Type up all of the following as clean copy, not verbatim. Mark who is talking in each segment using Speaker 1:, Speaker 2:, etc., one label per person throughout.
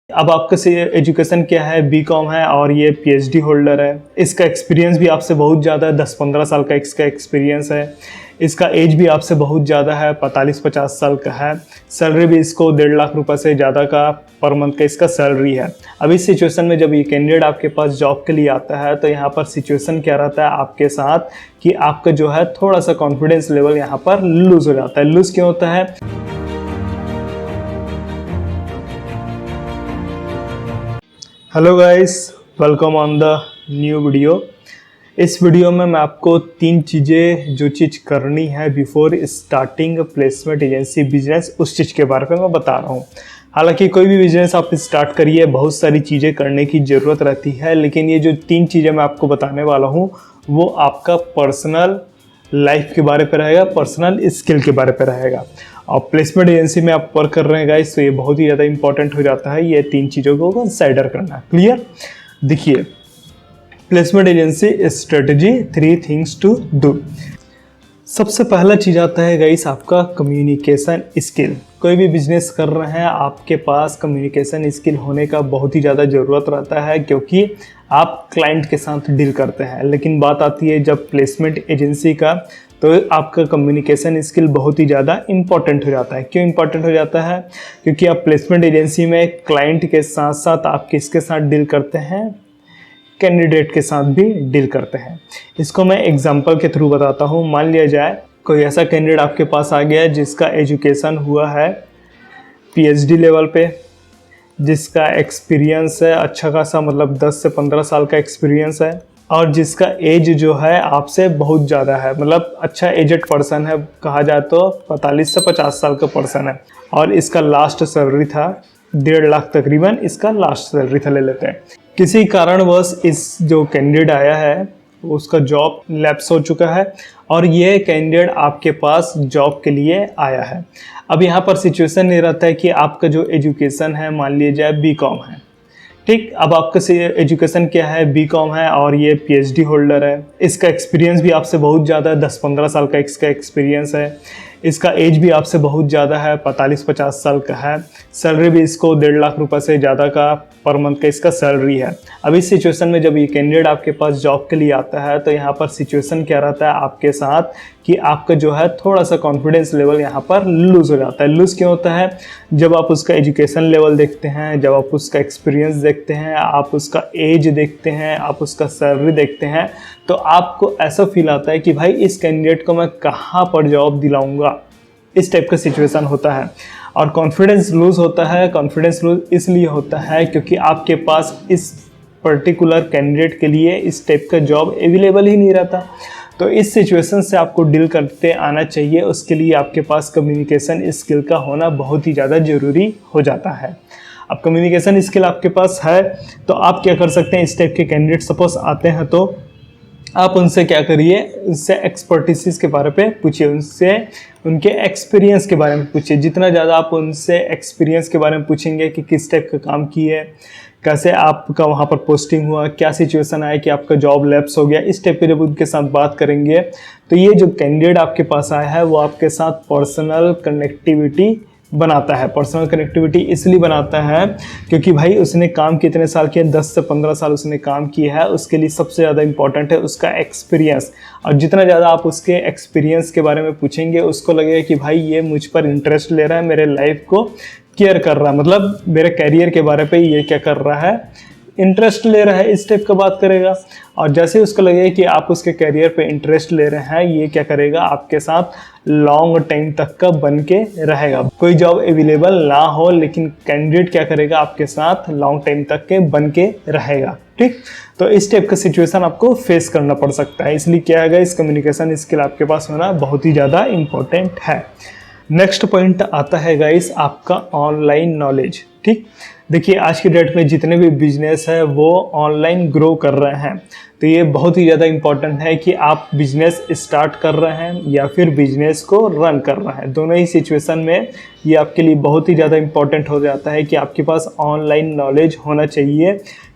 Speaker 1: अब आपका एजुकेशन क्या है, बीकॉम है और ये पीएचडी होल्डर है। इसका एक्सपीरियंस भी आपसे बहुत ज़्यादा है, 10-15 साल का इसका एक्सपीरियंस है। इसका एज भी आपसे बहुत ज़्यादा है, 45-50 साल का है। सैलरी भी इसको 1.5 लाख रुपए से ज़्यादा का पर मंथ का इसका सैलरी है। अब इस सिचुएशन में जब ये कैंडिडेट आपके पास जॉब के लिए आता है तो यहाँ पर सिचुएशन क्या रहता है आपके साथ कि आपका जो है थोड़ा सा कॉन्फिडेंस लेवल यहाँ पर लूज हो जाता है। लूज क्यों होता है? Hello guys, welcome on the new video. इस वीडियो में मैं आपको 3 चीज़ें जो चीज़ करनी है before starting placement agency business, उस चीज़ के बारे में मैं बता रहा हूँ। हालांकि कोई भी बिजनेस आप स्टार्ट करिए, बहुत सारी चीज़ें करने की ज़रूरत रहती है, लेकिन ये जो 3 चीज़ें मैं आपको बताने वाला हूँ वो आपका पर्सनल लाइफ के बारे पे रहेगा, पर्सनल स्किल के बारे पे रहेगा। और प्लेसमेंट एजेंसी में आप वर्क कर रहे हैं गाइस, तो ये बहुत ही ज़्यादा इंपॉर्टेंट हो जाता है ये 3 चीज़ों को कंसिडर करना। क्लियर? देखिए, placement agency strategy, 3 things to do. सबसे पहला चीज़ आता है गाइस आपका कम्युनिकेशन स्किल। कोई भी बिजनेस कर रहे हैं, आपके पास कम्युनिकेशन स्किल होने का बहुत ही ज़्यादा ज़रूरत रहता है, क्योंकि आप क्लाइंट के साथ डील करते हैं। लेकिन बात आती है जब प्लेसमेंट एजेंसी का, तो आपका कम्युनिकेशन स्किल बहुत ही ज़्यादा इंपॉर्टेंट हो जाता है। क्यों इंपॉर्टेंट हो जाता है? क्योंकि आप प्लेसमेंट एजेंसी में क्लाइंट के साथ साथ आप किसके साथ डील करते हैं? कैंडिडेट के साथ भी डील करते हैं। इसको मैं एग्जांपल के थ्रू बताता हूँ। मान लिया जाए कोई ऐसा कैंडिडेट आपके पास आ गया है जिसका एजुकेशन हुआ है पीएचडी लेवल पे, जिसका एक्सपीरियंस है अच्छा खासा, मतलब 10 से 15 साल का एक्सपीरियंस है, और जिसका एज जो है आपसे बहुत ज़्यादा है, मतलब अच्छा एजेड पर्सन है, कहा जाए तो 45 से 50 साल का पर्सन है। और इसका लास्ट सैलरी था 1.5 लाख, तकरीबन इसका लास्ट सैलरी था, ले लेते हैं। किसी कारणवश इस जो कैंडिडेट आया है उसका जॉब लैप्स हो चुका है और ये कैंडिडेट आपके पास जॉब के लिए आया है। अब यहाँ पर सिचुएशन ये रहता है कि आपका जो एजुकेशन है, मान लीजिए जाए बीकॉम है, ठीक। अब आपका एजुकेशन क्या है, बीकॉम है और ये पीएचडी होल्डर है। इसका एक्सपीरियंस भी आपसे बहुत ज़्यादा है, 10-15 साल का इसका एक्सपीरियंस है। इसका एज भी आपसे बहुत ज़्यादा है, 45-50 साल का है। सैलरी भी इसको 1.5 लाख रुपए से ज़्यादा का पर मंथ का इसका सैलरी है। अब इस सिचुएशन में जब ये कैंडिडेट आपके पास जॉब के लिए आता है तो यहाँ पर सिचुएशन क्या रहता है आपके साथ कि आपका जो है थोड़ा सा कॉन्फिडेंस लेवल यहाँ पर लूज़ हो जाता है। लूज़ क्यों होता है? जब आप उसका एजुकेशन लेवल देखते हैं, जब आप उसका एक्सपीरियंस देखते हैं, आप उसका एज देखते हैं, आप उसका सैलरी देखते हैं, तो आपको ऐसा फील आता है कि भाई इस कैंडिडेट को मैं कहाँ पर जॉब दिलाऊंगा। इस टाइप का सिचुएशन होता है और कॉन्फिडेंस लूज़ होता है। कॉन्फिडेंस लूज इसलिए होता है क्योंकि आपके पास इस पर्टिकुलर कैंडिडेट के लिए इस टाइप का जॉब अवेलेबल ही नहीं रहता। तो इस सिचुएशन से आपको डील करते आना चाहिए। उसके लिए आपके पास कम्युनिकेशन स्किल का होना बहुत ही ज़्यादा ज़रूरी हो जाता है। अब कम्युनिकेशन स्किल आपके पास है तो आप क्या कर सकते हैं, इस टाइप के कैंडिडेट सपोज आते हैं तो आप उनसे क्या करिए, उनसे एक्सपर्टिस के बारे पे पूछिए, उनसे उनके एक्सपीरियंस के बारे में पूछिए। जितना ज़्यादा आप उनसे एक्सपीरियंस के बारे में पूछेंगे कि किस टाइप का काम किए, कैसे आपका वहाँ पर पोस्टिंग हुआ, क्या सिचुएशन आया कि आपका जॉब लैप्स हो गया, इस टाइप पे जब उनके साथ बात करेंगे तो ये जो कैंडिडेट आपके पास आया है वो आपके साथ पर्सनल कनेक्टिविटी बनाता है। पर्सनल कनेक्टिविटी इसलिए बनाता है क्योंकि भाई उसने काम कितने साल किया, 10 से 15 साल उसने काम किया है। उसके लिए सबसे ज़्यादा इंपॉर्टेंट है उसका एक्सपीरियंस, और जितना ज़्यादा आप उसके एक्सपीरियंस के बारे में पूछेंगे उसको लगेगा कि भाई ये मुझ पर इंटरेस्ट ले रहा है, मेरे लाइफ को केयर कर रहा है, मतलब मेरे कैरियर के बारे पे ये क्या कर रहा है, इंटरेस्ट ले रहा है, इस टाइप का बात करेगा। और जैसे उसको लगेगा कि आप उसके करियर पे इंटरेस्ट ले रहे हैं, ये क्या करेगा, आपके साथ लॉन्ग टाइम तक का बन के रहेगा। कोई जॉब अवेलेबल ना हो लेकिन कैंडिडेट क्या करेगा, आपके साथ लॉन्ग टाइम तक के बन के रहेगा, ठीक। तो इस टाइप का सिचुएशन आपको फेस करना पड़ सकता है। इसलिए क्या है, इस कम्युनिकेशन स्किल आपके पास होना बहुत ही ज़्यादा इंपॉर्टेंट है। नेक्स्ट पॉइंट आता है गाइस आपका ऑनलाइन नॉलेज, ठीक। देखिए, आज की डेट में जितने भी बिजनेस है वो ऑनलाइन ग्रो कर रहे हैं, तो ये बहुत ही ज़्यादा इम्पोर्टेंट है कि आप बिजनेस स्टार्ट कर रहे हैं या फिर बिजनेस को रन कर रहे हैं। दोनों ही सिचुएशन में ये आपके लिए बहुत ही ज़्यादा इम्पोर्टेंट हो जाता है कि आपके पास ऑनलाइन नॉलेज होना चाहिए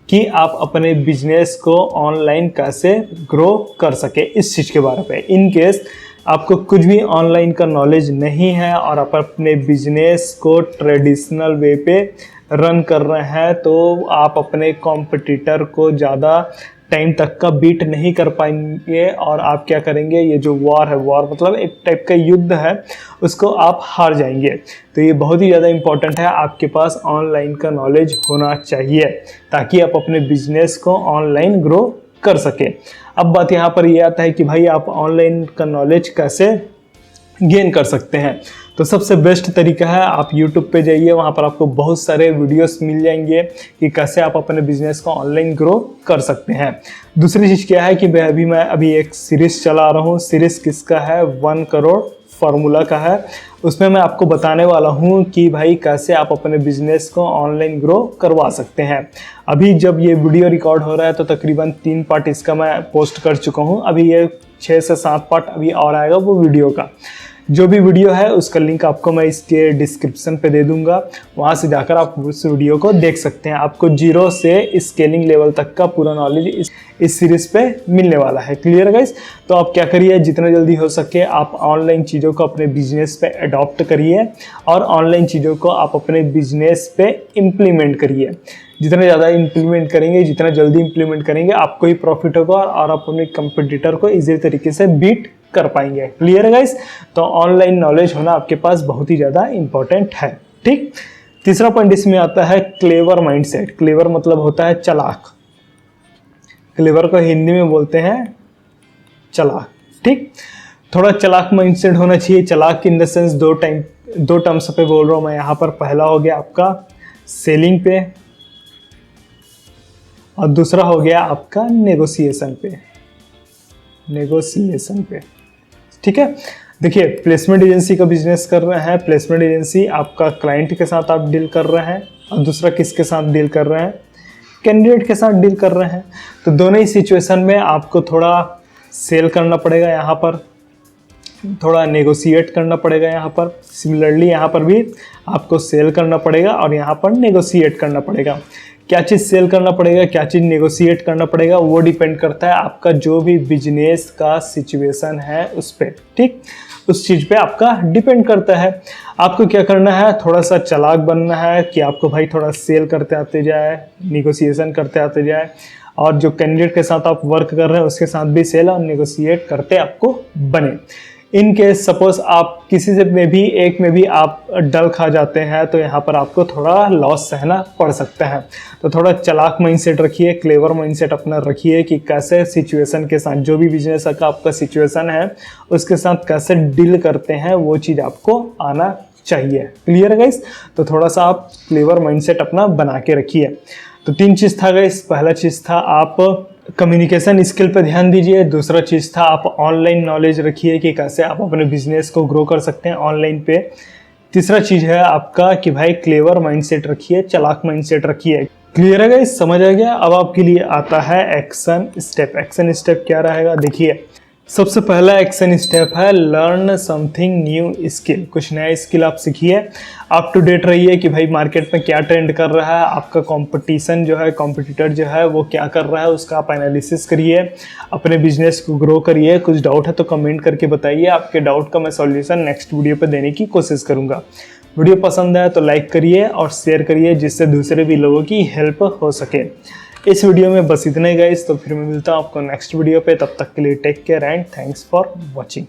Speaker 1: कि आप अपने बिजनेस को ऑनलाइन कैसे ग्रो कर सके, इस चीज़ के बारे में। इन केस आपको कुछ भी ऑनलाइन का नॉलेज नहीं है और आप अपने बिजनेस को ट्रेडिशनल वे पे रन कर रहे हैं तो आप अपने कॉम्पिटिटर को ज़्यादा टाइम तक का बीट नहीं कर पाएंगे और आप क्या करेंगे, ये जो वॉर है, वॉर मतलब एक टाइप का युद्ध है, उसको आप हार जाएंगे। तो ये बहुत ही ज़्यादा इंपॉर्टेंट है, आपके पास ऑनलाइन का नॉलेज होना चाहिए ताकि आप अपने बिजनेस को ऑनलाइन ग्रो कर सके। अब बात यहाँ पर ये आता है कि भाई आप ऑनलाइन का नॉलेज कैसे गेन कर सकते हैं। तो सबसे बेस्ट तरीका है आप YouTube पे जाइए, वहाँ पर आपको बहुत सारे वीडियोस मिल जाएंगे कि कैसे आप अपने बिजनेस को ऑनलाइन ग्रो कर सकते हैं। दूसरी चीज़ क्या है कि मैं अभी एक सीरीज चला रहा हूँ। सीरीज किसका है? 1 करोड़ फार्मूला का है। उसमें मैं आपको बताने वाला हूँ कि भाई कैसे आप अपने बिजनेस को ऑनलाइन ग्रो करवा सकते हैं। अभी जब ये वीडियो रिकॉर्ड हो रहा है तो तकरीबन 3 पार्ट इसका मैं पोस्ट कर चुका हूँ। अभी ये 6 से 7 पार्ट अभी और आएगा वो वीडियो का। जो भी वीडियो है उसका लिंक आपको मैं इसके डिस्क्रिप्शन पे दे दूंगा, वहाँ से जाकर आप उस वीडियो को देख सकते हैं। आपको 0 से स्केलिंग लेवल तक का पूरा नॉलेज इस सीरीज पे मिलने वाला है। क्लियर है गाइस? तो आप क्या करिए, जितना जल्दी हो सके आप ऑनलाइन चीज़ों को अपने बिजनेस पे अडॉप्ट करिए और ऑनलाइन चीज़ों को आप अपने बिजनेस पे इम्प्लीमेंट करिए। जितना ज़्यादा इम्प्लीमेंट करेंगे, जितना जल्दी इम्प्लीमेंट करेंगे, आपको ही प्रॉफिट होगा और आप अपने कंपटीटर को इजी तरीके से बीट कर पाएंगे। क्लियर है गाइस? तो ऑनलाइन नॉलेज होना आपके पास बहुत ही ज़्यादा इंपॉर्टेंट है। ठीक, तीसरा पॉइंट इसमें आता है क्लेवर माइंडसेट। क्लेवर मतलब होता है चालाक। क्लेवर को हिंदी में बोलते हैं चालाक। ठीक, थोड़ा चालाक माइंडसेट होना चाहिए। चालाक इन द सेंस दो टर्म्स पे बोल रहा हूँ मैं यहाँ पर। पहला हो गया आपका सेलिंग पे और दूसरा हो गया आपका नेगोशिएशन पे। ठीक है, देखिए प्लेसमेंट एजेंसी का बिजनेस कर रहे हैं। प्लेसमेंट एजेंसी आपका क्लाइंट के साथ आप डील कर रहे हैं और दूसरा किसके साथ डील कर रहे हैं? कैंडिडेट के साथ डील कर रहे हैं। तो दोनों ही सिचुएशन में आपको थोड़ा सेल करना पड़ेगा, यहाँ पर थोड़ा नेगोशिएट करना पड़ेगा। यहाँ पर सिमिलरली यहाँ पर भी आपको सेल करना पड़ेगा और यहाँ पर नेगोशिएट करना पड़ेगा। क्या चीज़ सेल करना पड़ेगा, क्या चीज़ नेगोशिएट करना पड़ेगा, वो डिपेंड करता है आपका जो भी बिजनेस का सिचुएशन है उस पर। ठीक, उस चीज़ पे आपका डिपेंड करता है। आपको क्या करना है, थोड़ा सा चालाक बनना है कि आपको भाई थोड़ा सेल करते आते जाए, नेगोशिएशन करते आते जाए और जो कैंडिडेट के साथ आप वर्क कर रहे हैं उसके साथ भी सेल और नेगोशिएट करते आपको बने। इन केस सपोज आप किसी से एक में भी आप डल खा जाते हैं तो यहाँ पर आपको थोड़ा लॉस सहना पड़ सकता है। तो थोड़ा चालाक माइंडसेट रखिए, क्लेवर माइंडसेट अपना रखिए कि कैसे सिचुएशन के साथ, जो भी बिजनेस का आपका सिचुएशन है उसके साथ कैसे डील करते हैं, वो चीज़ आपको आना चाहिए। क्लियर है गाइस? तो थोड़ा सा आप क्लेवर माइंडसेट अपना बना के रखिए। तो 3 चीज़ था गाइस। पहला चीज़ था आप कम्युनिकेशन स्किल पे ध्यान दीजिए। दूसरा चीज़ था आप ऑनलाइन नॉलेज रखिए कि कैसे आप अपने बिजनेस को ग्रो कर सकते हैं ऑनलाइन पे। तीसरा चीज़ है आपका कि भाई क्लेवर माइंडसेट रखिए, चालाक माइंडसेट रखिए। क्लियर है गाइस? समझ आ गया? अब आपके लिए आता है एक्शन स्टेप। एक्शन स्टेप क्या रहेगा देखिए। सबसे पहला एक्शन स्टेप है लर्न समथिंग न्यू स्किल। कुछ नया स्किल आप सीखिए, अप टू डेट रहिए कि भाई मार्केट में क्या ट्रेंड कर रहा है, आपका कंपटीशन जो है, कॉम्पिटिटर जो है वो क्या कर रहा है, उसका आप एनालिसिस करिए, अपने बिजनेस को ग्रो करिए। कुछ डाउट है तो कमेंट करके बताइए, आपके डाउट का मैं सॉल्यूशन नेक्स्ट वीडियो पे देने की कोशिश करूँगा। वीडियो पसंद आया तो लाइक करिए और शेयर करिए जिससे दूसरे भी लोगों की हेल्प हो सके। इस वीडियो में बस इतना ही गाइस, तो फिर मैं मिलता हूँ आपको नेक्स्ट वीडियो पे। तब तक के लिए take care and thanks for watching.